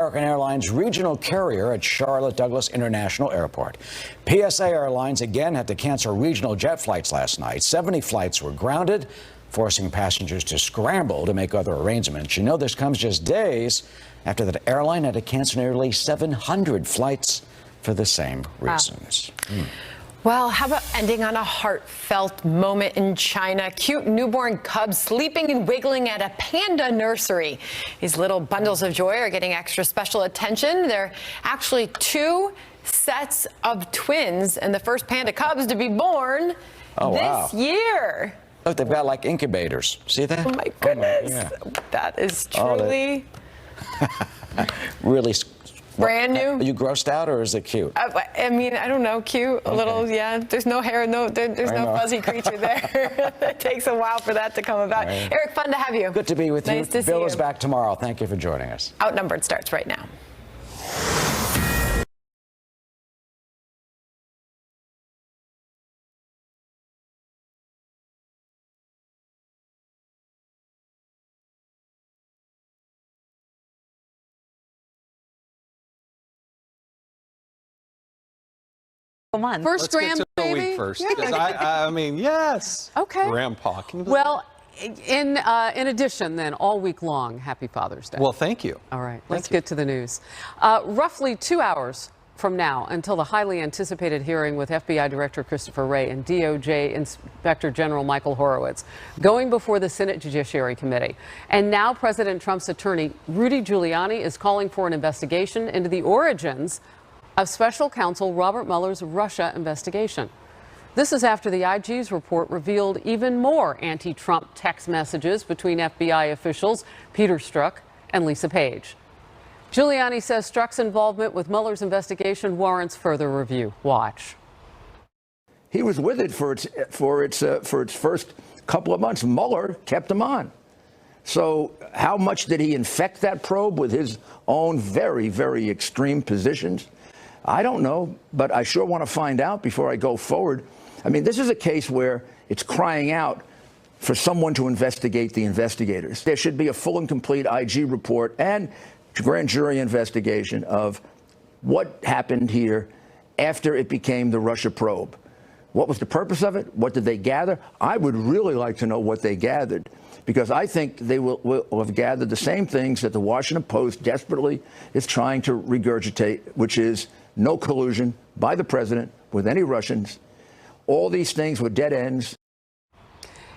American Airlines regional carrier at Charlotte Douglas International Airport. PSA Airlines again had to cancel regional jet flights last night. 70 flights were grounded, forcing passengers to scramble to make other arrangements. You know, this comes just days after that airline had to cancel nearly 700 flights for the same reasons. Wow. Well, how about ending on a heartfelt moment in China? Cute newborn cubs sleeping and wiggling at a panda nursery. These little bundles of joy are getting extra special attention. They're actually two sets of twins and the first panda cubs to be born this year. Look, they've got like incubators. See that? Oh, my goodness. That is truly... really... Brand new. Are you grossed out, or is it cute? I mean, I don't know, cute, a little, yeah. There's no hair, there's no fuzzy creature there. It takes a while for that to come about. Right. Eric, fun to have you. Good to be with you. Nice to see you. Bill is back tomorrow. Thank you for joining us. Outnumbered starts right now. First grand baby? First, I mean, yes. Okay. Grandpa. Well, in addition, then, all week long, happy Father's Day. Well, thank you. All right, let's get to the news. Roughly 2 hours from now until the highly anticipated hearing with FBI Director Christopher Wray and DOJ Inspector General Michael Horowitz, going before the Senate Judiciary Committee. And now President Trump's attorney, Rudy Giuliani, is calling for an investigation into the origins of Special Counsel Robert Mueller's Russia investigation. This is after the IG's report revealed even more anti-Trump text messages between FBI officials Peter Strzok and Lisa Page. Giuliani says Strzok's involvement with Mueller's investigation warrants further review. Watch. He was with it for its first couple of months. Mueller kept him on. So how much did he infect that probe with his own very, very extreme positions? I don't know, but I sure want to find out before I go forward. I mean, this is a case where it's crying out for someone to investigate the investigators. There should be a full and complete IG report and grand jury investigation of what happened here after it became the Russia probe. What was the purpose of it? What did they gather? I would really like to know what they gathered, because I think they will have gathered the same things that the Washington Post desperately is trying to regurgitate, which is no collusion by the president with any Russians. All these things were dead ends.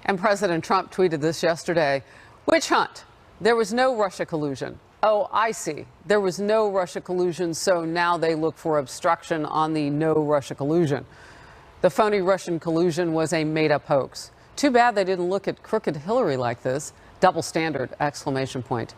And President Trump tweeted this yesterday. Witch hunt. There was no Russia collusion. Oh, I see. There was no Russia collusion, so now they look for obstruction on the no Russia collusion. The phony Russian collusion was a made-up hoax. Too bad they didn't look at crooked Hillary like this. Double standard, exclamation point.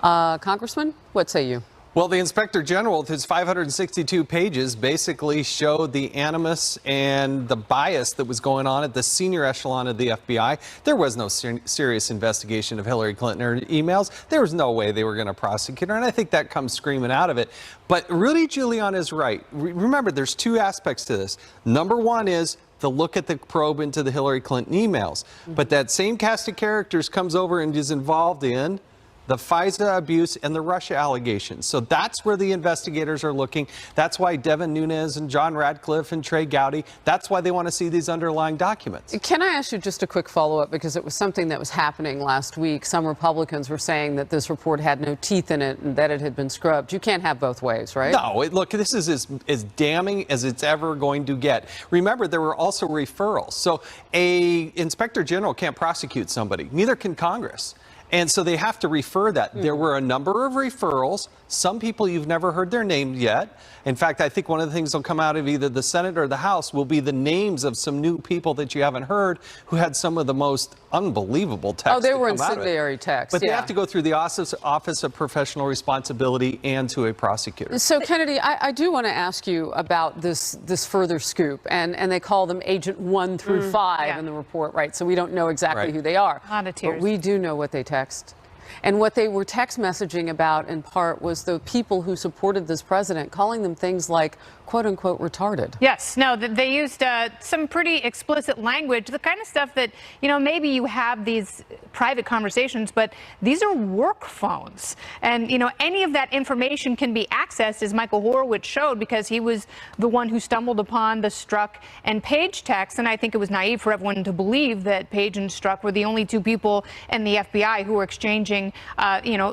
Congressman, what say you? Well, the Inspector General, with his 562 pages, basically showed the animus and the bias that was going on at the senior echelon of the FBI. There was no serious investigation of Hillary Clinton or emails. There was no way they were going to prosecute her, and I think that comes screaming out of it. But Rudy Giuliani is right. Remember, there's two aspects to this. Number one is the look at the probe into the Hillary Clinton emails. But that same cast of characters comes over and is involved in the FISA abuse and the Russia allegations. So that's where the investigators are looking. That's why Devin Nunes and John Radcliffe and Trey Gowdy, that's why they want to see these underlying documents. Can I ask you just a quick follow-up, because it was something that was happening last week. Some Republicans were saying that this report had no teeth in it and that it had been scrubbed. You can't have both ways, right? No, look, this is as damning as it's ever going to get. Remember, there were also referrals. So a inspector general can't prosecute somebody, neither can Congress. And so they have to refer that. There were a number of referrals. Some people you've never heard their names yet. In fact, I think one of the things that'll come out of either the Senate or the House will be the names of some new people that you haven't heard who had some of the most unbelievable texts. Oh, they were incendiary texts. But they have to go through the Office of Professional Responsibility and to a prosecutor. So, Kennedy, I do want to ask you about this further scoop. And they call them Agent 1 through 5 in the report, right? So we don't know exactly who they are. A lot of tears. But we do know what they text. And what they were text messaging about in part was the people who supported this president, calling them things like, quote unquote, retarded. Yes, no, they used some pretty explicit language, the kind of stuff that, maybe you have these private conversations, but these are work phones. And, any of that information can be accessed, as Michael Horowitz showed, because he was the one who stumbled upon the Strzok and Page text. And I think it was naive for everyone to believe that Page and Strzok were the only two people in the FBI who were exchanging,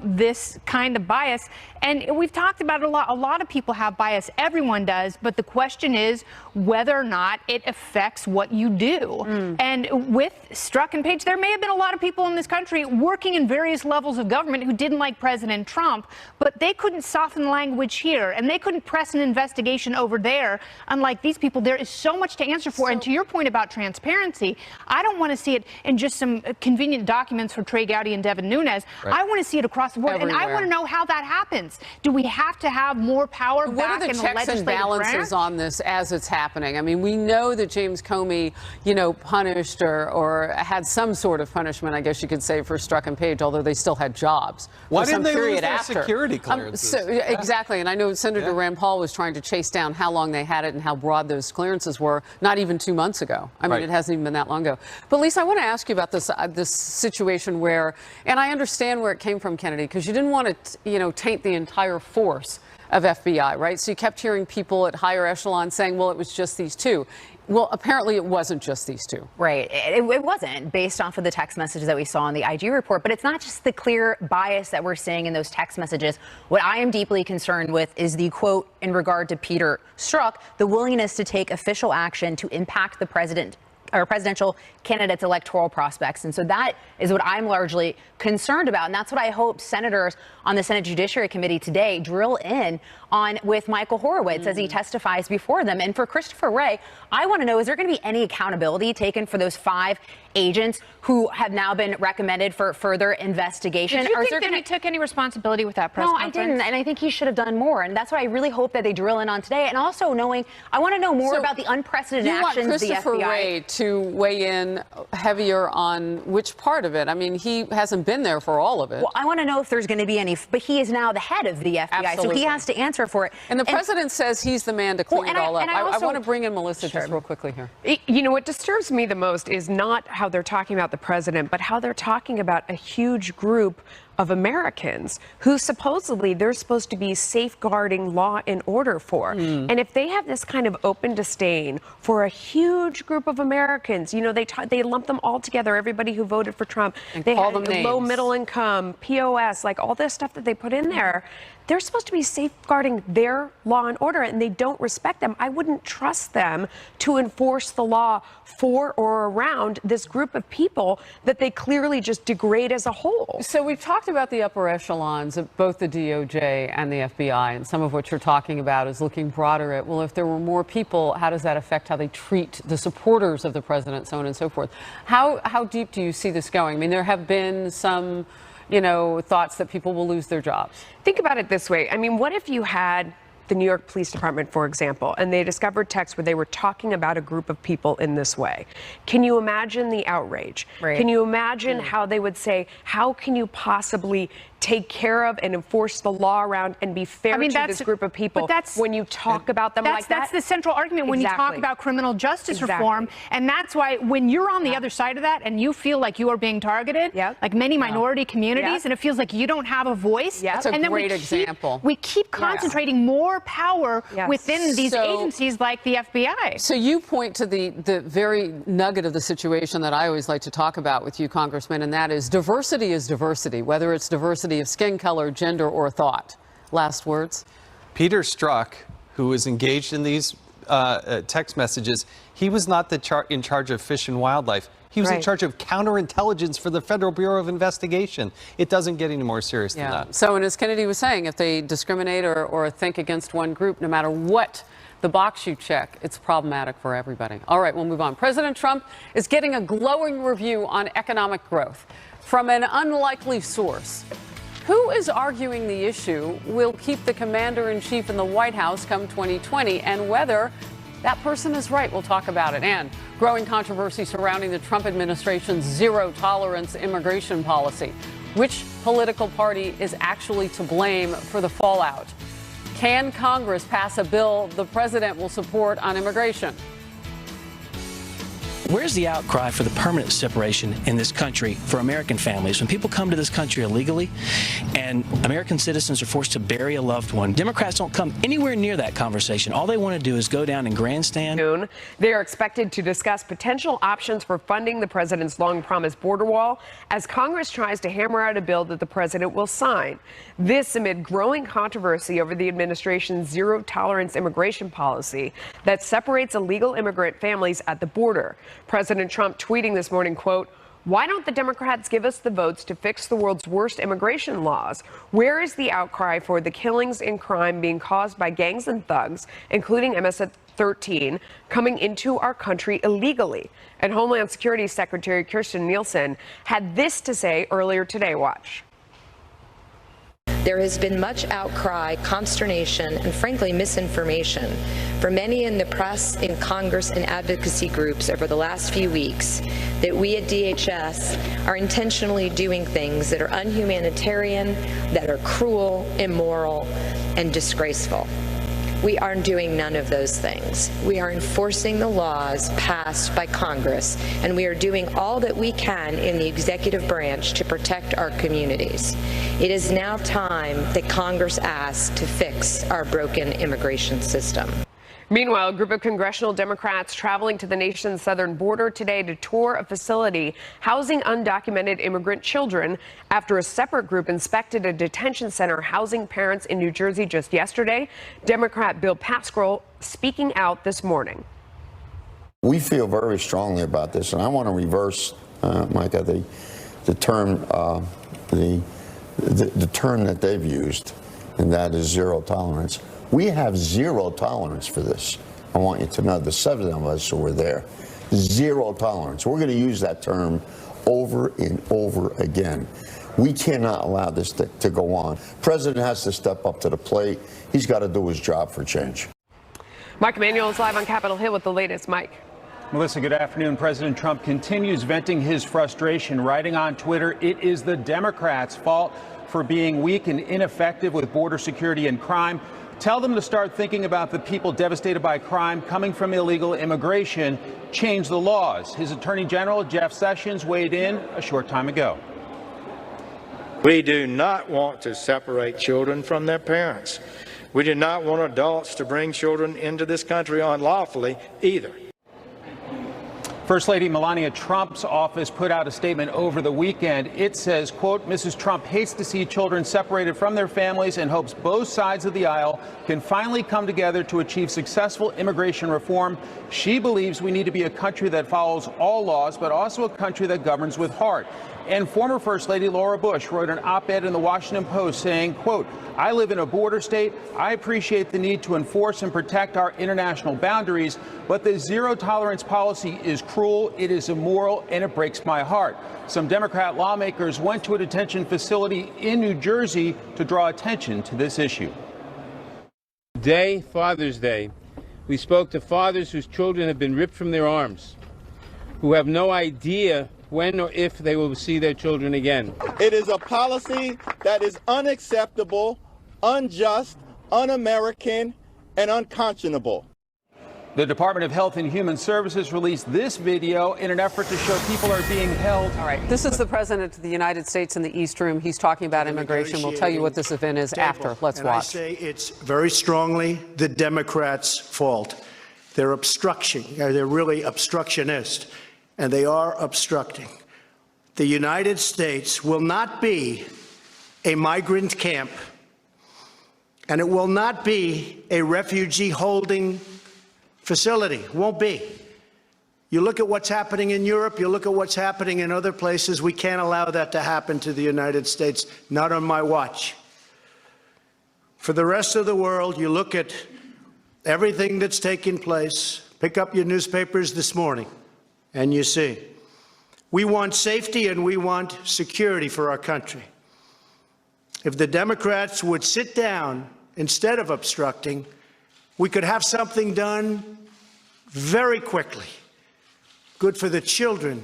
this kind of bias. And we've talked about it a lot. A lot of people have bias. Everyone does. But the question is whether or not it affects what you do. And with Strzok and Page, there may have been a lot of people in this country working in various levels of government who didn't like President Trump, but they couldn't soften language here, and they couldn't press an investigation over there. Unlike these people, there is so much to answer for. And to your point about transparency, I don't want to see it in just some convenient documents for Trey Gowdy and Devin Nunes. Right. I want to see it across the board, everywhere. and I want to know how that happens. Do we have to have more power back in the legislative branch? What are the checks and balances on this as it's happening? I mean, we know that James Comey, punished or had some sort of punishment, I guess you could say, for Strzok and Page, although they still had jobs. Why didn't they lose their security clearances? Exactly, and I know Senator Rand Paul was trying to chase down how long they had it and how broad those clearances were, not even 2 months ago. I mean, It hasn't even been that long ago. But Lisa, I want to ask you about this situation where, and I understand where it came from, Kennedy, because you didn't want to, taint the entire force of FBI, right? So you kept hearing people at higher echelon saying, well, it was just these two. Well, apparently it wasn't just these two. Right. It wasn't, based off of the text messages that we saw in the IG report. But it's not just the clear bias that we're seeing in those text messages. What I am deeply concerned with is the quote in regard to Peter Strzok, the willingness to take official action to impact the presidential candidates' electoral prospects. And so that is what I'm largely concerned about. And that's what I hope senators on the Senate Judiciary Committee today drill in on with Michael Horowitz as he testifies before them. And for Christopher Wray, I want to know, is there going to be any accountability taken for those 5 agents who have now been recommended for further investigation? Did you think that he took any responsibility with that press conference? No, I didn't. And I think he should have done more. And that's what I really hope that they drill in on today. And also I want to know more about the unprecedented actions of the FBI. You want Christopher Wray to weigh in heavier on which part of it? I mean, he hasn't been there for all of it. Well, I want to know if there's going to be any, but he is now the head of the FBI, Absolutely. so he has to answer for it. And the president says he's the man to clean it all up. I want to bring in Melissa just real quickly here. What disturbs me the most is not how they're talking about the president, but how they're talking about a huge group of Americans who supposedly they're supposed to be safeguarding law and order for. And if they have this kind of open disdain for a huge group of Americans, they lump them all together, everybody who voted for Trump. And they call had them names. low middle income, POS, like all this stuff that they put in there. They're supposed to be safeguarding their law and order, and they don't respect them. I wouldn't trust them to enforce the law for or around this group of people that they clearly just degrade as a whole. So we've talked about the upper echelons of both the DOJ and the FBI, and some of what you're talking about is looking broader at, well, if there were more people, how does that affect how they treat the supporters of the president, so on and so forth. How deep do you see this going? I mean, there have been some thoughts that people will lose their jobs. Think about it this way. I mean, what if you had the New York Police Department, for example, and they discovered texts where they were talking about a group of people in this way? Can you imagine the outrage? Right. Can you imagine how they would say, how can you possibly take care of and enforce the law around and be fair to this group of people when you talk about them like that? That's the central argument when you talk about criminal justice reform. And that's why when you're on the other side of that and you feel like you are being targeted, like many minority communities, and it feels like you don't have a voice. That's a great example. We keep concentrating more power within these agencies like the FBI. So you point to the very nugget of the situation that I always like to talk about with you, Congressman, and that is diversity, whether it's diversity of skin color, gender, or thought. Last words. Peter Strzok, who was engaged in these text messages, he was not in charge of Fish and Wildlife. He was in charge of counterintelligence for the Federal Bureau of Investigation. It doesn't get any more serious than that. So, and as Kennedy was saying, if they discriminate or think against one group, no matter what the box you check, it's problematic for everybody. All right, we'll move on. President Trump is getting a glowing review on economic growth from an unlikely source. Who is arguing the issue will keep the commander-in-chief in the White House come 2020, and whether that person is right? We'll talk about it. And growing controversy surrounding the Trump administration's zero-tolerance immigration policy. Which political party is actually to blame for the fallout? Can Congress pass a bill the president will support on immigration? Where's the outcry for the permanent separation in this country for American families when people come to this country illegally and American citizens are forced to bury a loved one? Democrats don't come anywhere near that conversation. All they want to do is go down and grandstand. They are expected to discuss potential options for funding the president's long-promised border wall as Congress tries to hammer out a bill that the president will sign. This amid growing controversy over the administration's zero-tolerance immigration policy that separates illegal immigrant families at the border. President Trump tweeting this morning, quote, "Why don't the Democrats give us the votes to fix the world's worst immigration laws? Where is the outcry for the killings and crime being caused by gangs and thugs, including MS-13, coming into our country illegally?" And Homeland Security Secretary Kirstjen Nielsen had this to say earlier today. Watch. There has been much outcry, consternation, and frankly misinformation from many in the press, in Congress, and advocacy groups over the last few weeks that we at DHS are intentionally doing things that are unhumanitarian, that are cruel, immoral, and disgraceful. We are doing none of those things. We are enforcing the laws passed by Congress, and we are doing all that we can in the executive branch to protect our communities. It is now time that Congress asks to fix our broken immigration system. Meanwhile, a group of congressional Democrats traveling to the nation's southern border today to tour a facility housing undocumented immigrant children after a separate group inspected a detention center housing parents in New Jersey just yesterday. Democrat Bill Pascrell speaking out this morning. We feel very strongly about this, and I want to reverse, Micah, the term that they've used, and that is zero tolerance. We have zero tolerance for this. I want you to know, the 7 of us who were there, zero tolerance. We're going to use that term over and over again. We cannot allow this to go on. The president has to step up to the plate. He's got to do his job for change. Mike Emanuel is live on Capitol Hill with the latest. Mike. Melissa, good afternoon. President Trump continues venting his frustration, writing on Twitter, "It is the Democrats' fault for being weak and ineffective with border security and crime. Tell them to start thinking about the people devastated by crime coming from illegal immigration. Change the laws." His Attorney General, Jeff Sessions, weighed in a short time ago. We do not want to separate children from their parents. We do not want adults to bring children into this country unlawfully either. First Lady Melania Trump's office put out a statement over the weekend. It says, quote, "Mrs. Trump hates to see children separated from their families and hopes both sides of the aisle can finally come together to achieve successful immigration reform. She believes we need to be a country that follows all laws, but also a country that governs with heart." And former First Lady Laura Bush wrote an op-ed in the Washington Post saying, quote, "I live in a border state. I appreciate the need to enforce and protect our international boundaries, but the zero tolerance policy is cruel, it is immoral, and it breaks my heart." Some Democrat lawmakers went to a detention facility in New Jersey to draw attention to this issue. Today, Father's Day, we spoke to fathers whose children have been ripped from their arms, who have no idea when or if they will see their children again. It is a policy that is unacceptable, unjust, un-American, and unconscionable. The Department of Health and Human Services released this video in an effort to show people are being held. All right, this is the president of the United States in the East Room. He's talking about immigration. We'll tell you what this event is after. Let's watch. I say it's very strongly the Democrats' fault. They're they're really obstructionist, and they are obstructing. The United States will not be a migrant camp, and it will not be a refugee holding facility. Won't be. You look at what's happening in Europe, you look at what's happening in other places. We can't allow that to happen to the United States, not on my watch. For the rest of the world, you look at everything that's taking place. Pick up your newspapers this morning, and you see. We want safety and we want security for our country. If the Democrats would sit down instead of obstructing, we could have something done very quickly. Good for the children,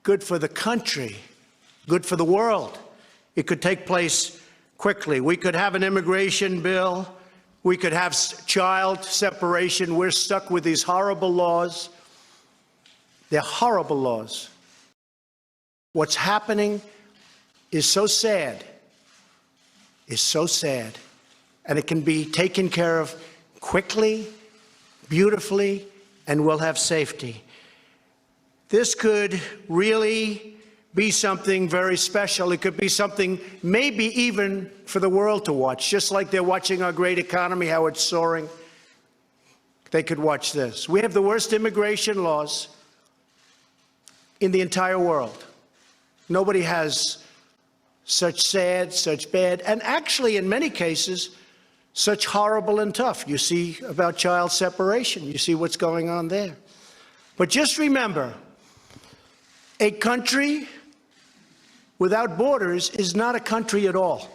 good for the country, good for the world. It could take place quickly. We could have an immigration bill. We could have child separation. We're stuck with these horrible laws. They're horrible laws. What's happening is so sad, and it can be taken care of quickly, beautifully, and we'll have safety. This could really be something very special. It could be something maybe even for the world to watch, just like they're watching our great economy, how it's soaring. They could watch this. We have the worst immigration laws in the entire world. Nobody has such sad, such bad, and actually in many cases, such horrible and tough. You see about child separation. You see what's going on there. But just remember, a country without borders is not a country at all.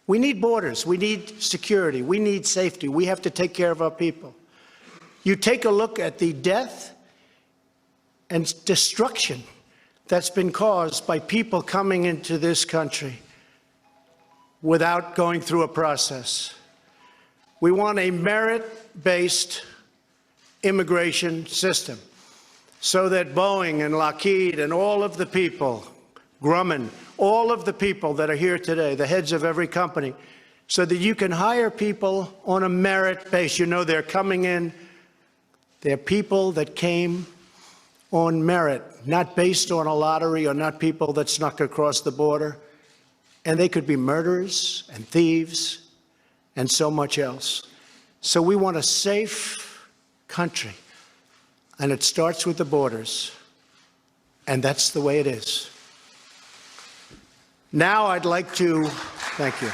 We need borders. We need security. We need safety. We have to take care of our people. You take a look at the death and destruction that's been caused by people coming into this country without going through a process. We want a merit-based immigration system so that Boeing and Lockheed and all of the people, Grumman, all of the people that are here today, the heads of every company, so that you can hire people on a merit base. You know they're coming in. They're people that came on merit, not based on a lottery or not people that snuck across the border. And they could be murderers and thieves and so much else. So we want a safe country, and it starts with the borders, and that's the way it is. Now I'd like to, thank you.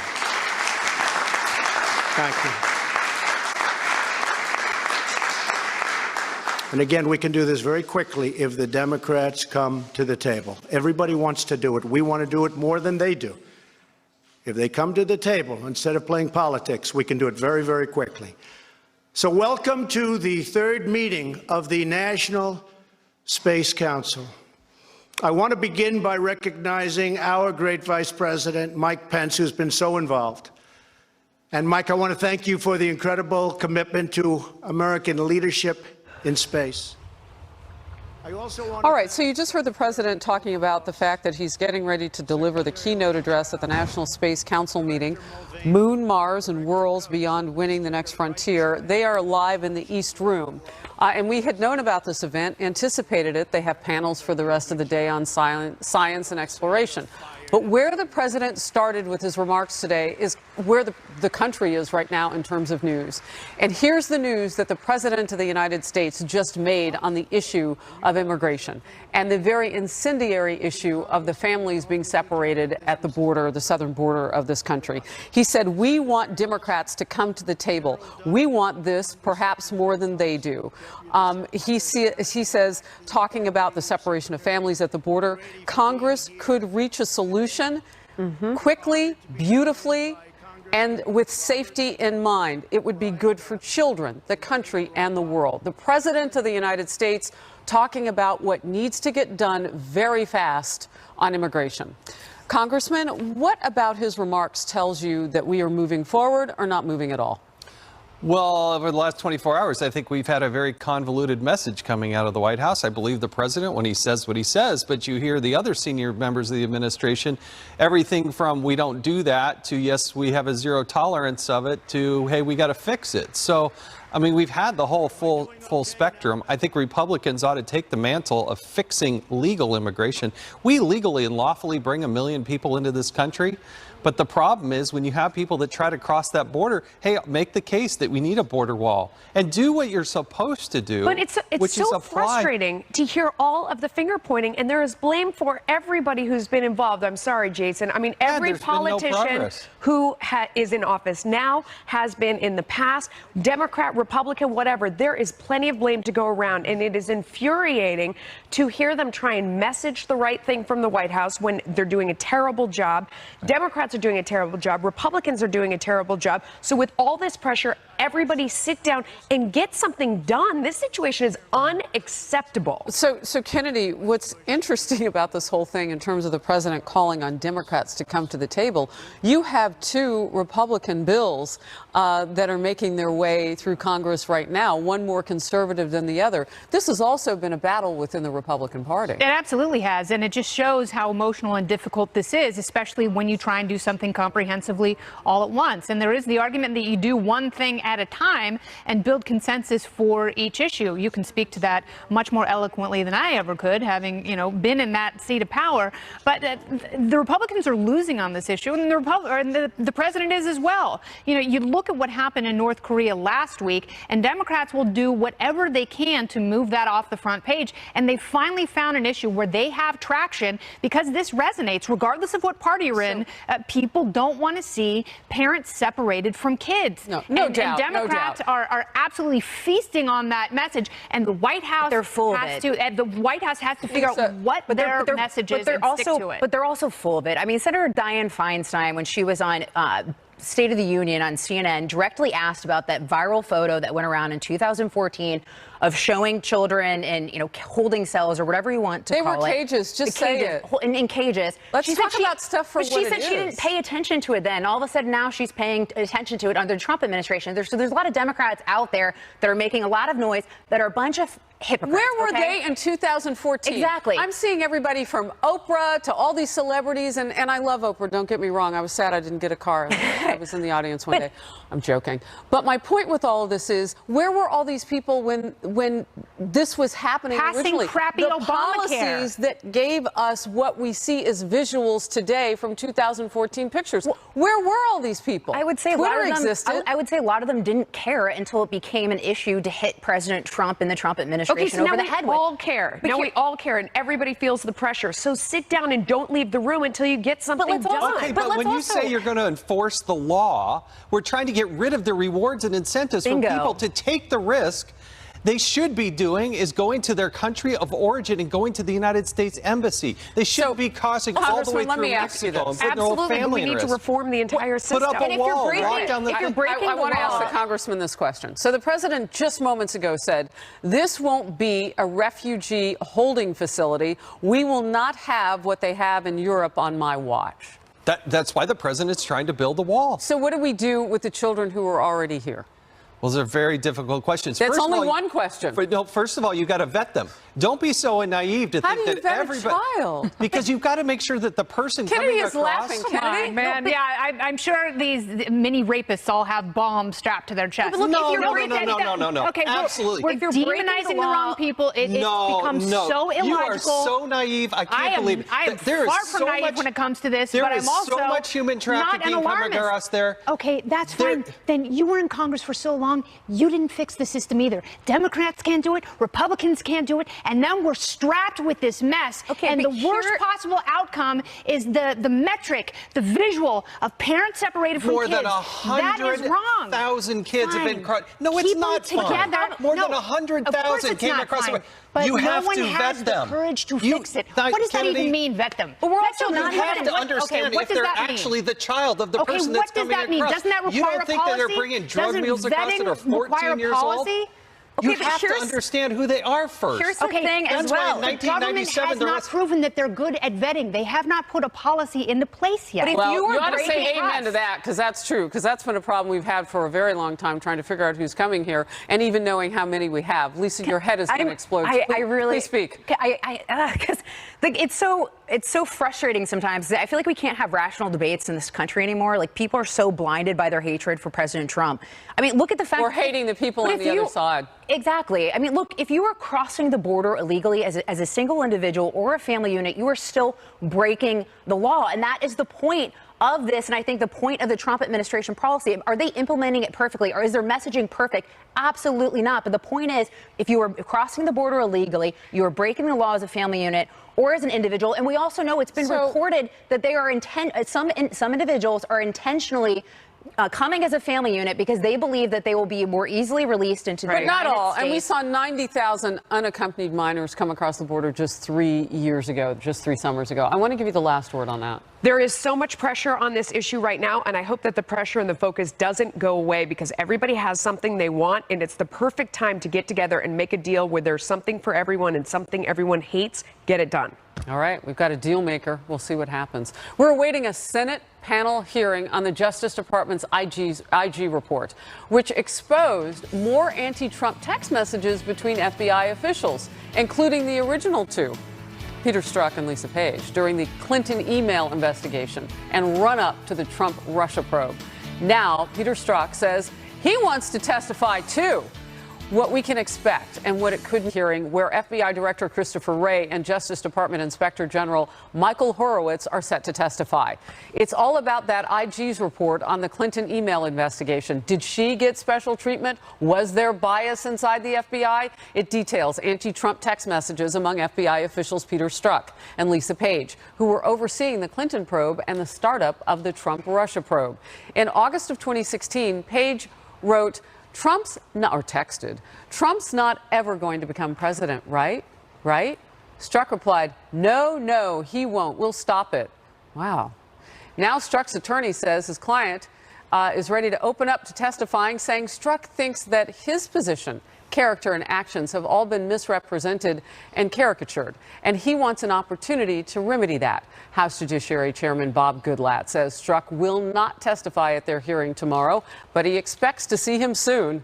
Thank you. And again, we can do this very quickly if the Democrats come to the table. Everybody wants to do it. We want to do it more than they do. If they come to the table, instead of playing politics, we can do it very, very quickly. So welcome to the third meeting of the National Space Council. I want to begin by recognizing our great Vice President, Mike Pence, who's been so involved. And Mike, I want to thank you for the incredible commitment to American leadership in space. All right, so you just heard the president talking about the fact that he's getting ready to deliver the keynote address at the National Space Council meeting. Moon, Mars, and worlds beyond winning the next frontier. They are live in the East Room. And we had known about this event, anticipated it. They have panels for the rest of the day on science and exploration. But where the president started with his remarks today is where the country is right now in terms of news. And here's the news that the president of the United States just made on the issue of immigration and the very incendiary issue of the families being separated at the border, the southern border of this country. He said, we want Democrats to come to the table. We want this perhaps more than they do. He says, talking about the separation of families at the border, Congress could reach a solution quickly, beautifully, and with safety in mind. It would be good for children, the country, and the world. The President of the United States talking about what needs to get done very fast on immigration. Congressman, what about his remarks tells you that we are moving forward or not moving at all? Well, over the last 24 hours, I think we've had a very convoluted message coming out of the White House. I believe the president when he says what he says, but you hear the other senior members of the administration, everything from we don't do that to yes, we have a zero tolerance of it to hey, we got to fix it. So, I mean, we've had the whole full spectrum. I think Republicans ought to take the mantle of fixing legal immigration. We legally and lawfully bring 1 million people into this country. But the problem is when you have people that try to cross that border, hey, make the case that we need a border wall and do what you're supposed to do. But it's so frustrating to hear all of the finger pointing, and there is blame for everybody who's been involved. I'm sorry, Jason. I mean, every politician who is in office now has been in the past, Democrat, Republican, whatever. There is plenty of blame to go around, and it is infuriating to hear them try and message the right thing from the White House when they're doing a terrible job. Democrats are doing a terrible job. Republicans are doing a terrible job. So with all this pressure, everybody sit down and get something done. This situation is unacceptable. So Kennedy, what's interesting about this whole thing in terms of the president calling on Democrats to come to the table, you have two Republican bills that are making their way through Congress right now, one more conservative than the other. This has also been a battle within the Republican Party. It absolutely has, and it just shows how emotional and difficult this is, especially when you try and do something comprehensively all at once. And there is the argument that you do one thing at a time and build consensus for each issue. You can speak to that much more eloquently than I ever could, having, been in that seat of power. But the Republicans are losing on this issue, and the president is as well. You look at what happened in North Korea last week, and Democrats will do whatever they can to move that off the front page. And they finally found an issue where they have traction because this resonates, regardless of what party you're in. People don't want to see parents separated from kids. No doubt. And Democrats are absolutely feasting on that message, and the White House They're full of it. the White House has to figure out what their message is and stick to it. But they're also full of it. I mean, Senator Dianne Feinstein, when she was on State of the Union on CNN, directly asked about that viral photo that went around in 2014 of showing children in, holding cells or whatever you want to call it. They were cages, just say it. In cages. Let's talk about stuff for what it is. She said she didn't pay attention to it then. All of a sudden now she's paying attention to it under the Trump administration. There's a lot of Democrats out there that are making a lot of noise that are a bunch of hypocrites. Where were they in 2014? Exactly. I'm seeing everybody from Oprah to all these celebrities, and I love Oprah, don't get me wrong. I was sad I didn't get a car. I was in the audience one day. I'm joking. But my point with all of this is, where were all these people when this was happening originally? Crappy the Obamacare. policies that gave us what we see as visuals today from 2014 pictures. Where were all these people? I would say Twitter a lot of them, existed. I would say a lot of them didn't care until it became an issue to hit President Trump and the Trump administration over the head with. We all care. Now we all care, and everybody feels the pressure. So sit down and don't leave the room until you get something done. Okay, but when you say you're going to enforce the law, we're trying to get rid of the rewards and incentives for people to take the risk. They should be doing is going to their country of origin and going to the United States Embassy. They shouldn't be crossing all the way through Mexico and putting their whole family in risk. We need to reform the entire system. Put up a wall, lock down the... I want to ask the congressman this question. So the president just moments ago said, this won't be a refugee holding facility. We will not have what they have in Europe on my watch. That's why the president's trying to build the wall. So what do we do with the children who are already here? Well, those are very difficult questions. That's only one question. First of all, you got to vet them. Don't be so naive to think that everybody. How do you vet a child? Because you've got to make sure that the person Kennedy coming is across. laughing. Kennedy, man, I'm sure these mini rapists all have bombs strapped to their chest. No. Okay, absolutely. If you're demonizing the wrong people, it becomes so illogical. You are so naive. I can't believe it. I am far from naive when it comes to this, but I'm also so much human trafficking coming across there. Okay, that's fine. Then you were in Congress for so long, you didn't fix the system either. Democrats can't do it, Republicans can't do it, and then we're strapped with this mess. Okay, and the worst possible outcome is the metric, the visual of parents separated from kids. More than 100,000 kids have been caught. No, it's not fine. More than 100,000 came across the But you have no one to has vet the them. courage to fix it. What does that even mean, vet them? But we're also you not have to understand if they're actually the child of the person that's coming across. What does that mean? Doesn't that require You don't think that they're bringing drug mules across that are 14 years old? Okay, you have to understand who they are first. Here's the thing as well. The government has not proven that they're good at vetting. They have not put a policy into place yet. But if you ought to say amen to that, because that's true, because that's been a problem we've had for a very long time, trying to figure out who's coming here, and even knowing how many we have. Lisa, your head is going to explode. Please speak. Because it's so frustrating sometimes. I feel like we can't have rational debates in this country anymore. Like, people are so blinded by their hatred for President Trump. I mean, look at the fact we're hating the people on the other side. Exactly. I mean, look, if you are crossing the border illegally as a single individual or a family unit, you are still breaking the law. And that is the point of this. And I think the point of the Trump administration policy, are they implementing it perfectly, or is their messaging perfect? Absolutely not. But the point is, if you are crossing the border illegally, you are breaking the law as a family unit or as an individual. And we also know it's been reported that they are some individuals are intentionally coming as a family unit because they believe that they will be more easily released into the United States. But not all. And we saw 90,000 unaccompanied minors come across the border just 3 years ago, just 3 summers ago. I want to give you the last word on that. There is so much pressure on this issue right now, and I hope that the pressure and the focus doesn't go away, because everybody has something they want, and it's the perfect time to get together and make a deal where there's something for everyone and something everyone hates. Get it done. All right, we've got a deal maker. We'll see what happens. We're awaiting a Senate panel hearing on the Justice Department's IG report, which exposed more anti-Trump text messages between FBI officials, including the original two, Peter Strzok and Lisa Page, during the Clinton email investigation and run-up to the Trump-Russia probe. Now, Peter Strzok says he wants to testify, too. What we can expect and what it could be hearing, where FBI Director Christopher Wray and Justice Department Inspector General Michael Horowitz are set to testify. It's all about that IG's report on the Clinton email investigation. Did she get special treatment? Was there bias inside the FBI? It details anti-Trump text messages among FBI officials Peter Strzok and Lisa Page, who were overseeing the Clinton probe and the startup of the Trump-Russia probe. In August of 2016, Page wrote, texted, Trump's not ever going to become president, right? Right? Strzok replied, no, he won't. We'll stop it. Wow. Now Strzok's attorney says his client is ready to open up to testifying, saying Strzok thinks that his position, character, and actions have all been misrepresented and caricatured, and he wants an opportunity to remedy that. House Judiciary Chairman Bob Goodlatte says Strzok will not testify at their hearing tomorrow, but he expects to see him soon.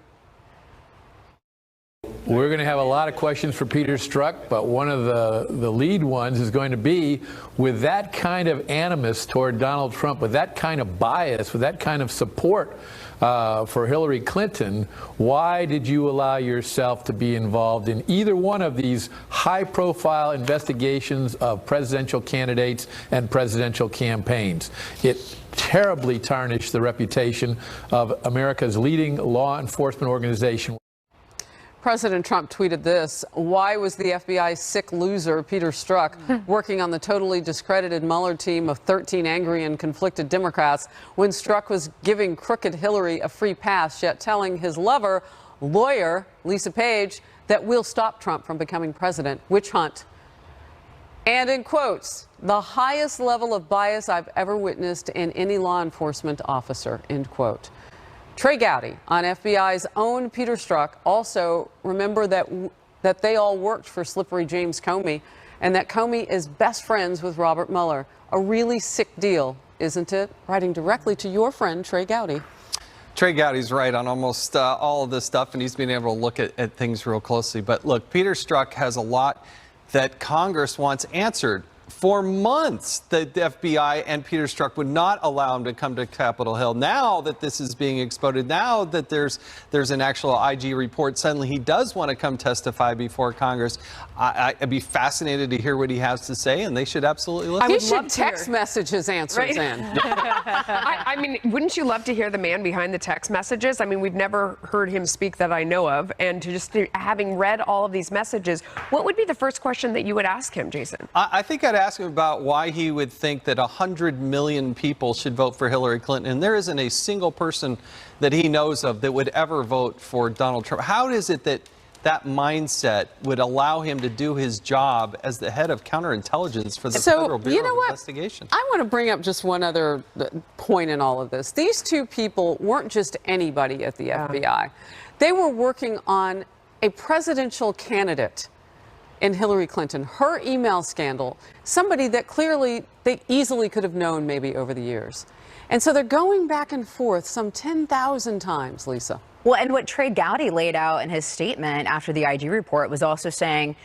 We're going to have a lot of questions for Peter Strzok, but one of the lead ones is going to be, with that kind of animus toward Donald Trump, with that kind of bias, with that kind of support for Hillary Clinton, why did you allow yourself to be involved in either one of these high-profile investigations of presidential candidates and presidential campaigns? It terribly tarnished the reputation of America's leading law enforcement organization. President Trump tweeted this: why was the FBI's sick loser, Peter Strzok, working on the totally discredited Mueller team of 13 angry and conflicted Democrats when Strzok was giving crooked Hillary a free pass, yet telling his lawyer, Lisa Page, that we'll stop Trump from becoming president? Witch hunt. And in quotes, the highest level of bias I've ever witnessed in any law enforcement officer, end quote. Trey Gowdy on FBI's own Peter Strzok also remember that they all worked for slippery James Comey, and that Comey is best friends with Robert Mueller. A really sick deal, isn't it? Writing directly to your friend Trey Gowdy. Trey Gowdy's right on almost all of this stuff, and he's been able to look at things real closely. But look, Peter Strzok has a lot that Congress wants answered. For months, the FBI and Peter Strzok would not allow him to come to Capitol Hill. Now that this is being exposed, now that there's an actual IG report, suddenly he does want to come testify before Congress. I'd be fascinated to hear what he has to say, and they should absolutely listen. He should text message his answers in. I mean, wouldn't you love to hear the man behind the text messages? I mean, we've never heard him speak that I know of, and having read all of these messages, what would be the first question that you would ask him, Jason? I think I'd ask him about why he would think that 100 million people should vote for Hillary Clinton, and there isn't a single person that he knows of that would ever vote for Donald Trump. How is it that that mindset would allow him to do his job as the head of counterintelligence for the Federal Bureau of Investigation? I want to bring up just one other point in all of this. These two people weren't just anybody at the FBI. They were working on a presidential candidate in Hillary Clinton, her email scandal, somebody that clearly they easily could have known maybe over the years. And so they're going back and forth some 10,000 times, Lisa. Well, and what Trey Gowdy laid out in his statement after the IG report was also saying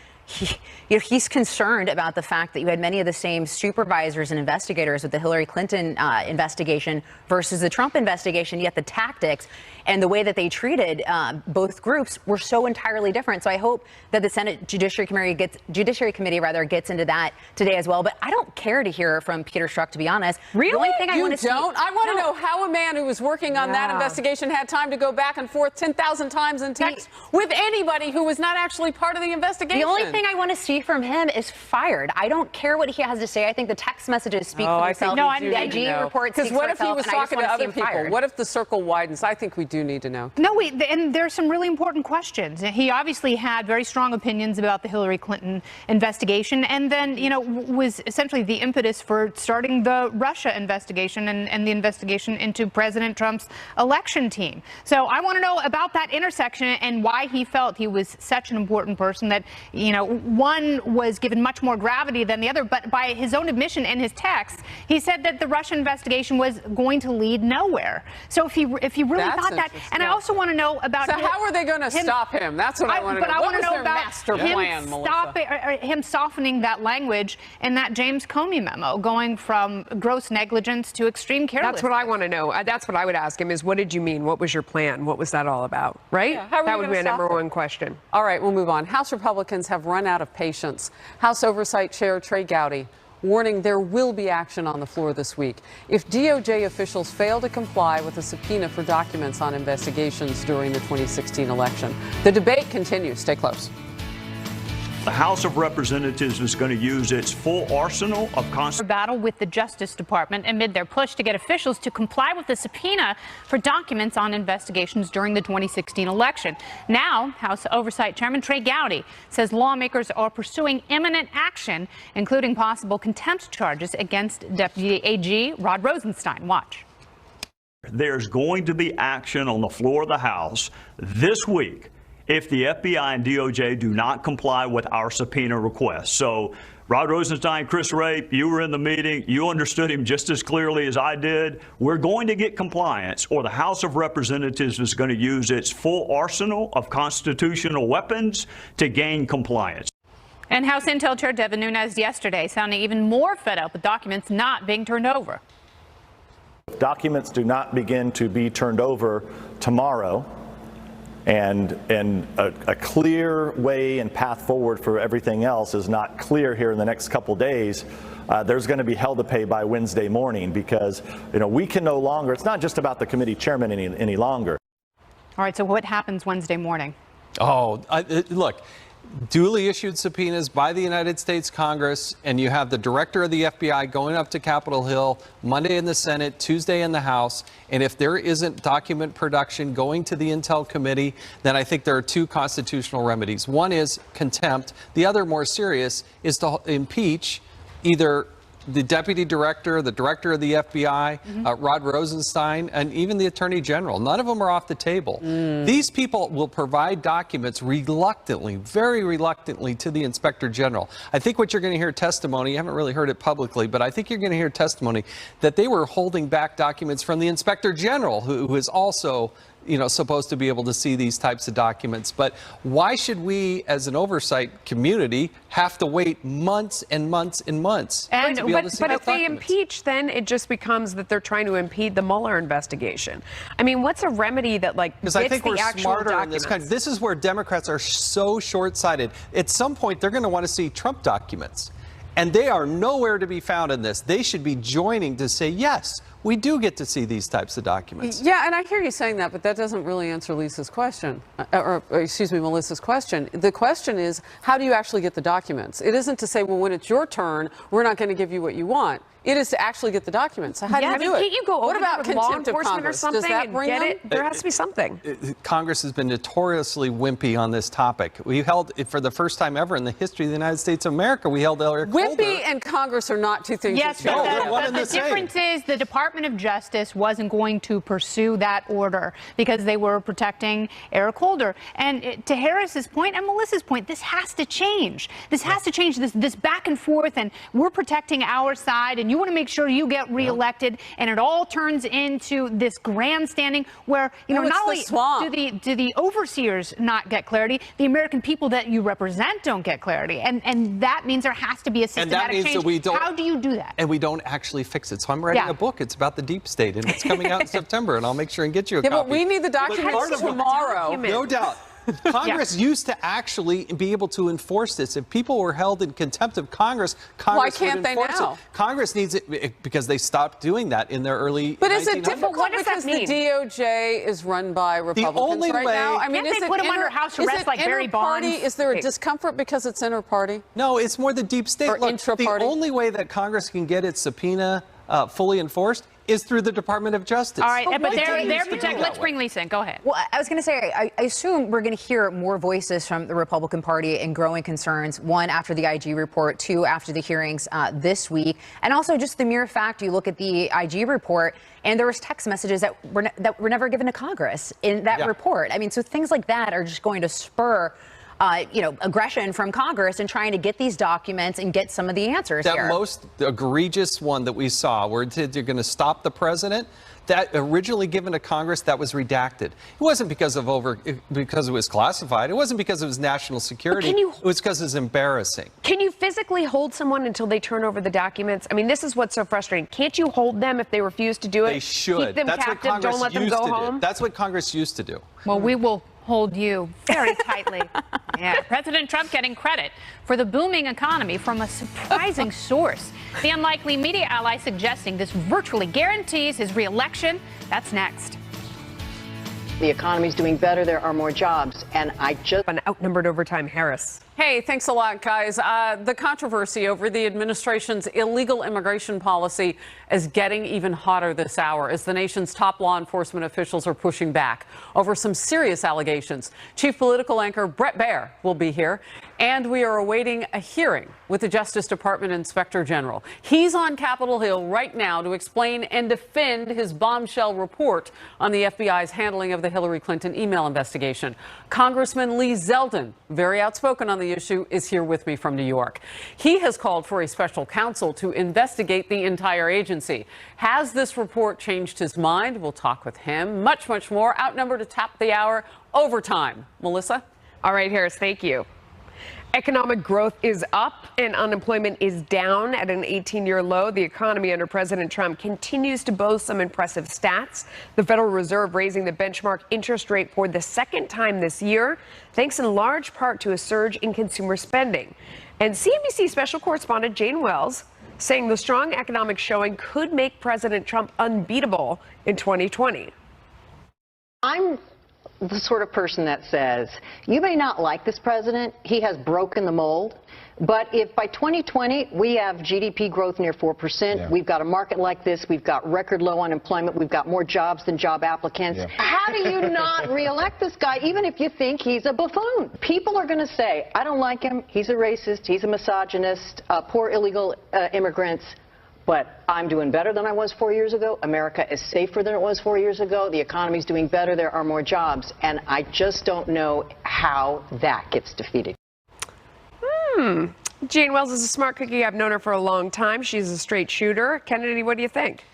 he's concerned about the fact that you had many of the same supervisors and investigators with the Hillary Clinton investigation versus the Trump investigation, yet the tactics and the way that they treated both groups were so entirely different. So I hope that the Senate Judiciary Committee gets into that today as well. But I don't care to hear from Peter Strzok, to be honest. Really? The only thing I want to know how a man who was working on that investigation had time to go back and forth 10,000 times in text with anybody who was not actually part of the investigation. The only thing I want to see from him is fired. I don't care what he has to say. I think the text messages speak for themselves. The IG report speaks for itself. Because what if he was talking to other people? What if the circle widens? I think we do do need to know. No, and there's some really important questions. He obviously had very strong opinions about the Hillary Clinton investigation, and then, was essentially the impetus for starting the Russia investigation and the investigation into President Trump's election team. So I want to know about that intersection and why he felt he was such an important person that, one was given much more gravity than the other. But by his own admission in his text, he said that the Russia investigation was going to lead nowhere. So if he really thought that, and I also want to know about how are they going to stop him? That's what I want to know. But I want to know about master plan, him softening that language in that James Comey memo, going from gross negligence to extreme carelessness. That's what I want to know. That's what I would ask him is, what did you mean? What was your plan? What was that all about? Right? Yeah, how are that you would be a number one question. All right, we'll move on. House Republicans have run out of patience. House Oversight Chair Trey Gowdy warning there will be action on the floor this week if DOJ officials fail to comply with a subpoena for documents on investigations during the 2016 election. The debate continues. Stay close. The House of Representatives is going to use its full arsenal of constitutional battle with the Justice Department amid their push to get officials to comply with the subpoena for documents on investigations during the 2016 election. Now, House Oversight Chairman Trey Gowdy says lawmakers are pursuing imminent action, including possible contempt charges against Deputy AG Rod Rosenstein. Watch. There's going to be action on the floor of the House this week if the FBI and DOJ do not comply with our subpoena request. So Rod Rosenstein, Chris Rape, you were in the meeting. You understood him just as clearly as I did. We're going to get compliance, or the House of Representatives is going to use its full arsenal of constitutional weapons to gain compliance. And House Intel Chair Devin Nunes yesterday sounding even more fed up with documents not being turned over. If documents do not begin to be turned over tomorrow, and a clear way and path forward for everything else is not clear here in the next couple days, there's going to be hell to pay by Wednesday morning, because we can no longer, it's not just about the committee chairman any longer. All right, so what happens Wednesday morning? Look, duly issued subpoenas by the United States Congress, and you have the director of the FBI going up to Capitol Hill Monday in the Senate, Tuesday in the House. And if there isn't document production going to the Intel Committee, then I think there are two constitutional remedies. One is contempt. The other, more serious, is to impeach either the deputy director, the director of the FBI, Rod Rosenstein, and even the attorney general. None of them are off the table. These people will provide documents reluctantly, very reluctantly, to the inspector general. I think what you're going to hear testimony, you haven't really heard it publicly, but I think you're going to hear testimony that they were holding back documents from the inspector general, who is also supposed to be able to see these types of documents. But why should we, as an oversight community, have to wait months and months and months to be able to see but if they documents? impeach, then it just becomes that they're trying to impede the Mueller investigation. I mean, what's a remedy that Because I think we're smarter in this country. This is where Democrats are so short-sighted. At some point, they're going to want to see Trump documents. And they are nowhere to be found in this. They should be joining to say, yes, we do get to see these types of documents. Yeah, and I hear you saying that, but that doesn't really answer Lisa's question, or excuse me, Melissa's question. The question is, how do you actually get the documents? It isn't to say, well, when it's your turn, we're not going to give you what you want. It is to actually get the documents. So how do you do it? Can't you go over what about with law contempt of enforcement or Congress? something Does that and bring get them? it? There has to be something. Congress has been notoriously wimpy on this topic. We held, for the first time ever in the history of the United States of America, we held Eric Holder. Wimpy and Congress are not two things. Yes, but the difference is the Department of Justice wasn't going to pursue that order because they were protecting Eric Holder. And to Harris's point and Melissa's point, this has to change. This has to change, this back and forth, and we're protecting our side, and you want to make sure you get reelected, and it all turns into this grandstanding where, not only do the overseers not get clarity, the American people that you represent don't get clarity. And that means there has to be a systematic change. How do you do that? And we don't actually fix it. So I'm writing a book. It's about the deep state, and it's coming out in September, and I'll make sure and get you a copy. But we need the documents tomorrow. No doubt. Congress used to actually be able to enforce this. If people were held in contempt of Congress, Congress would enforce it. Congress needs it because they stopped doing that in their early 1900s. But is it difficult because the DOJ is run by Republicans right now? I mean, they put them under house arrest like Barry Bonds? Is there a discomfort because it's inter-party? No, it's more the deep state. Or intra-party? The only way that Congress can get its subpoena fully enforced is through the Department of Justice. All right, but they're protected. Let's bring Lisa in. Go ahead. Well, I was going to say, I assume we're going to hear more voices from the Republican Party and growing concerns, one, after the IG report, two, after the hearings this week. And also just the mere fact you look at the IG report and there was text messages that were never given to Congress in that report. I mean, so things like that are just going to spur aggression from Congress and trying to get these documents and get some of the answers here. That most egregious one that we saw, where they're going to stop the president, that originally given to Congress, that was redacted. It wasn't because it was classified. It wasn't because it was national security. It was because it's embarrassing. Can you physically hold someone until they turn over the documents? I mean, this is what's so frustrating. Can't you hold them if they refuse to do it? They should. Keep them That's captive. what Congress Don't let them used go to home. do. That's what Congress used to do. Well, we will hold you very tightly. Yeah, President Trump getting credit for the booming economy from a surprising source. The unlikely media ally suggesting this virtually guarantees his re-election. That's next. The economy's doing better. There are more jobs. And I just... An outnumbered overtime Harris. Hey, thanks a lot, guys. The controversy over the administration's illegal immigration policy is getting even hotter this hour as the nation's top law enforcement officials are pushing back over some serious allegations. Chief political anchor Bret Baier will be here, and we are awaiting a hearing with the Justice Department Inspector General. He's on Capitol Hill right now to explain and defend his bombshell report on the FBI's handling of the Hillary Clinton email investigation. Congressman Lee Zeldin, very outspoken on the issue, is here with me from New York. He has called for a special counsel to investigate the entire agency. Has this report changed his mind? We'll talk with him. Much, much more. Outnumbered to top the hour. Overtime. Melissa? All right, Harris, thank you. Economic growth is up and unemployment is down at an 18-year low. The economy under President Trump continues to boast some impressive stats. The Federal Reserve raising the benchmark interest rate for the second time this year, thanks in large part to a surge in consumer spending. And CNBC special correspondent Jane Wells saying the strong economic showing could make President Trump unbeatable in 2020. I'm the sort of person that says, you may not like this president, he has broken the mold, but if by 2020 we have GDP growth near 4%, we've got a market like this, we've got record low unemployment, we've got more jobs than job applicants, how do you not reelect this guy, even if you think he's a buffoon? People are going to say, I don't like him, he's a racist, he's a misogynist, poor illegal immigrants. But I'm doing better than I was 4 years ago. America is safer than it was 4 years ago. The economy's doing better. There are more jobs. And I just don't know how that gets defeated. Jane Wells is a smart cookie. I've known her for a long time. She's a straight shooter. Kennedy, what do you think?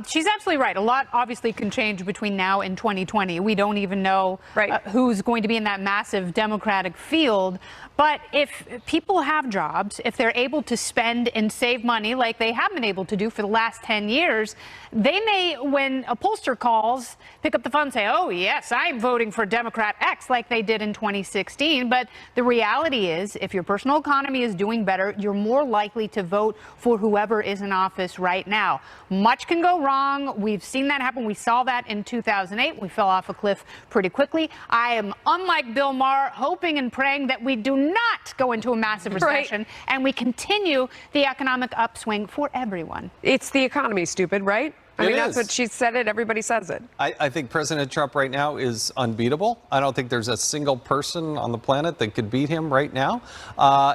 She's absolutely right. A lot obviously can change between now and 2020. We don't even know who's going to be in that massive Democratic field. But if people have jobs, if they're able to spend and save money like they have been able to do for the last 10 years, they may, when a pollster calls, pick up the phone and say, oh, yes, I'm voting for Democrat X like they did in 2016. But the reality is, if your personal economy is doing better, you're more likely to vote for whoever is in office right now. Much can go wrong. We've seen that happen. We saw that in 2008. We fell off a cliff pretty quickly. I am, unlike Bill Maher, hoping and praying that we do not go into a massive recession and we continue the economic upswing for everyone. It's the economy, stupid, right? I mean, that's what she said it. Everybody says it. I think President Trump right now is unbeatable. I don't think there's a single person on the planet that could beat him right now.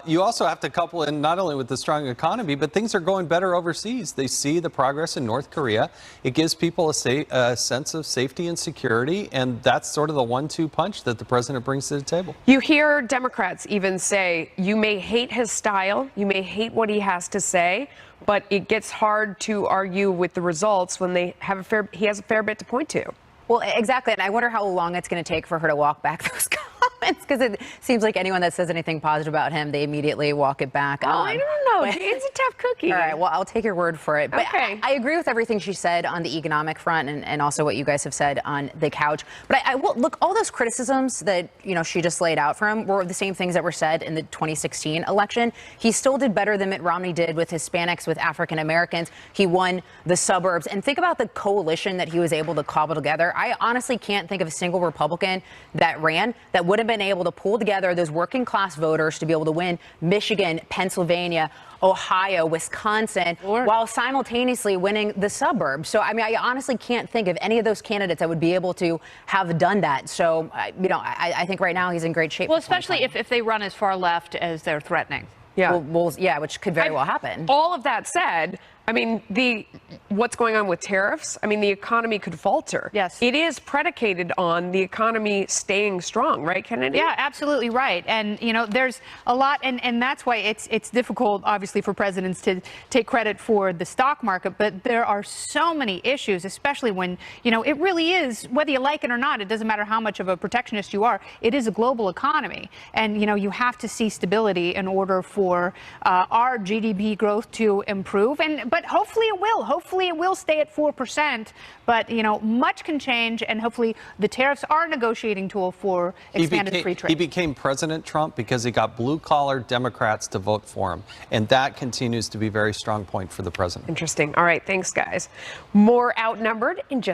You also have to couple in not only with the strong economy, but things are going better overseas. They see the progress in North Korea. It gives people a sense of safety and security, and that's sort of the 1-2 punch that the president brings to the table. You hear Democrats even say, you may hate his style, you may hate what he has to say, but it gets hard to argue with the results when he has a fair bit to point to. Well, exactly. And I wonder how long it's going to take for her to walk back those comments, because it seems like anyone that says anything positive about him, they immediately walk it back. Oh, I don't know. Jane's a tough cookie. All right. Well, I'll take your word for it. But okay. I agree with everything she said on the economic front and also what you guys have said on the couch. But I will look, all those criticisms that, she just laid out for him were the same things that were said in the 2016 election. He still did better than Mitt Romney did with Hispanics, with African Americans. He won the suburbs. And think about the coalition that he was able to cobble together. I honestly can't think of a single Republican that ran that would have been able to pull together those working class voters to be able to win Michigan, Pennsylvania, Ohio, Wisconsin, while simultaneously winning the suburbs. So, I mean, I honestly can't think of any of those candidates that would be able to have done that. So, I think right now he's in great shape. Well, especially if they run as far left as they're threatening. Yeah. Yeah, which could very well happen. All of that said, I mean, what's going on with tariffs? I mean, the economy could falter. Yes. It is predicated on the economy staying strong, right, Kennedy? Yeah, absolutely right. And, there's a lot, and that's why it's difficult, obviously, for presidents to take credit for the stock market. But there are so many issues, especially when, it really is, whether you like it or not, it doesn't matter how much of a protectionist you are, it is a global economy. And, you have to see stability in order for our GDP growth to improve. But hopefully it will. Hopefully it will stay at 4%. But, much can change. And hopefully the tariffs are a negotiating tool for expanded free trade. He became President Trump because he got blue-collar Democrats to vote for him. And that continues to be a very strong point for the president. Interesting. All right. Thanks, guys. More Outnumbered in just